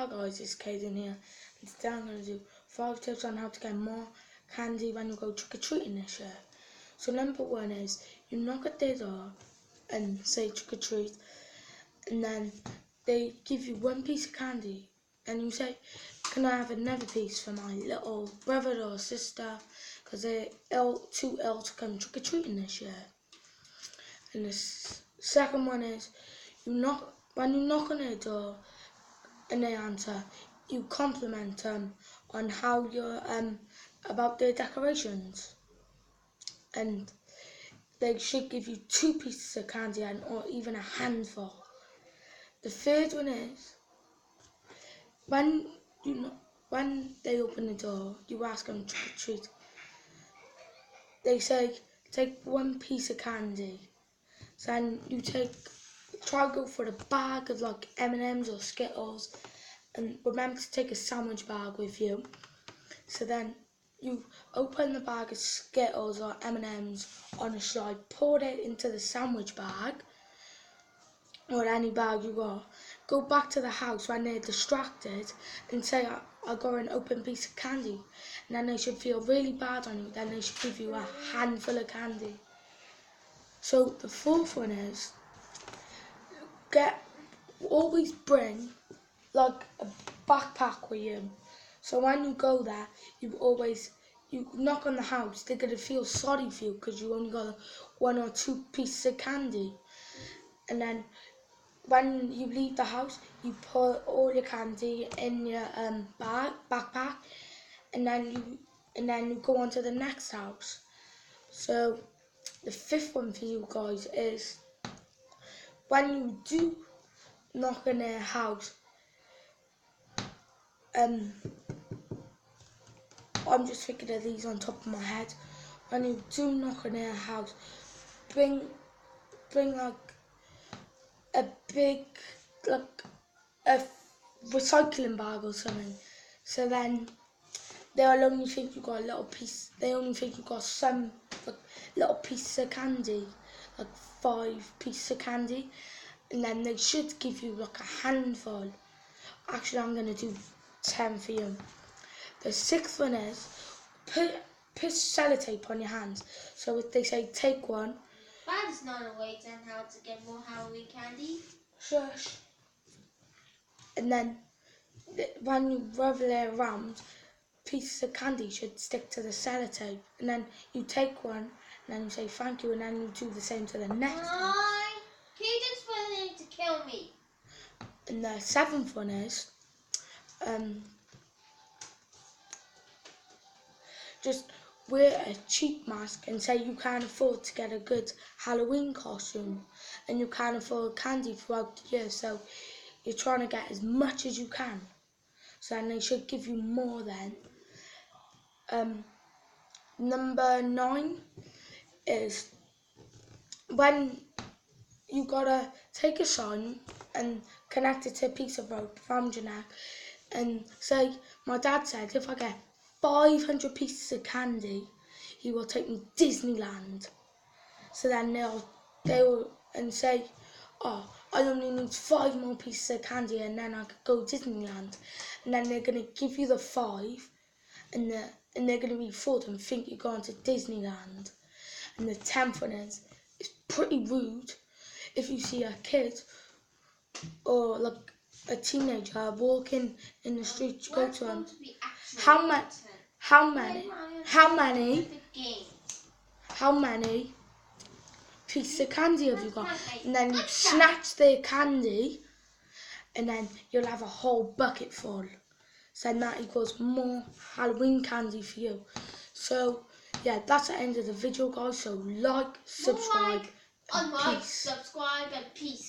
Hi guys, it's Caden here, and today I'm going to do 5 tips on how to get more candy when you go trick-or-treating this year. So number 1 is, you knock at their door and say trick-or-treat, and then they give you 1 piece of candy, and you say, can I have another piece for my little brother or sister, because they're too ill to come trick-or-treating this year. And the second one is, when you knock on their door, and they answer, you compliment them on how you're about their decorations, and they should give you 2 pieces of candy or even a handful. The third one is, when they open the door, you ask them trick or treat. They say take 1 piece of candy. So then you try to go for the bag of like M&Ms or Skittles, and remember to take a sandwich bag with you. So then you open the bag of Skittles or M&Ms on a slide, pour it into the sandwich bag or any bag you got. Go back to the house when they're distracted and say, I got an open piece of candy. And then they should feel really bad on you. Then they should give you a handful of candy. So the fourth one is, always bring like a backpack with you. So when you go there, you knock on the house, they're going to feel sorry for you because you only got 1 or 2 pieces of candy. And then when you leave the house, you put all your candy in your backpack, and then you go on to the next house. So the fifth one for you guys is, when you do knock on their house, I'm just thinking of these on top of my head. When you do knock on their house, bring like a big, like a recycling bag or something. So then they'll only think you got a little piece. They only think you got some like little pieces of candy, like 5 pieces of candy, and then they should give you like a handful. Actually, I'm gonna do 10 for you. The sixth one is, put sellotape on your hands. So if they say take 1, that is not a way on how to get more Halloween candy. Shush. And then when you roll it around, pieces of candy should stick to the sellotape. And then you take 1, and then you say thank you, and then you do the same to the next one. Caden's planning to kill me. And the 7th one is, just wear a cheap mask and say you can't afford to get a good Halloween costume, and you can't afford candy throughout the year, so you're trying to get as much as you can. So then they should give you more then. Number 9 is, when you gotta take a sign and connect it to a piece of rope around your neck and say, my dad said if I get 500 pieces of candy, he will take me Disneyland. So then they will and say, oh, I only need 5 more pieces of candy and then I could go Disneyland. And then they're gonna give you the 5, and they're gonna be fooled and think you're going to Disneyland. And the 10th one is, it's pretty rude if you see a kid or like a teenager walking in the street, you go to them. How many pieces of candy have you got? And then you snatch their candy, and then you'll have a whole bucket full. So that equals more Halloween candy for you. So yeah, that's the end of the video, guys. So like, subscribe, and peace. Subscribe, and peace.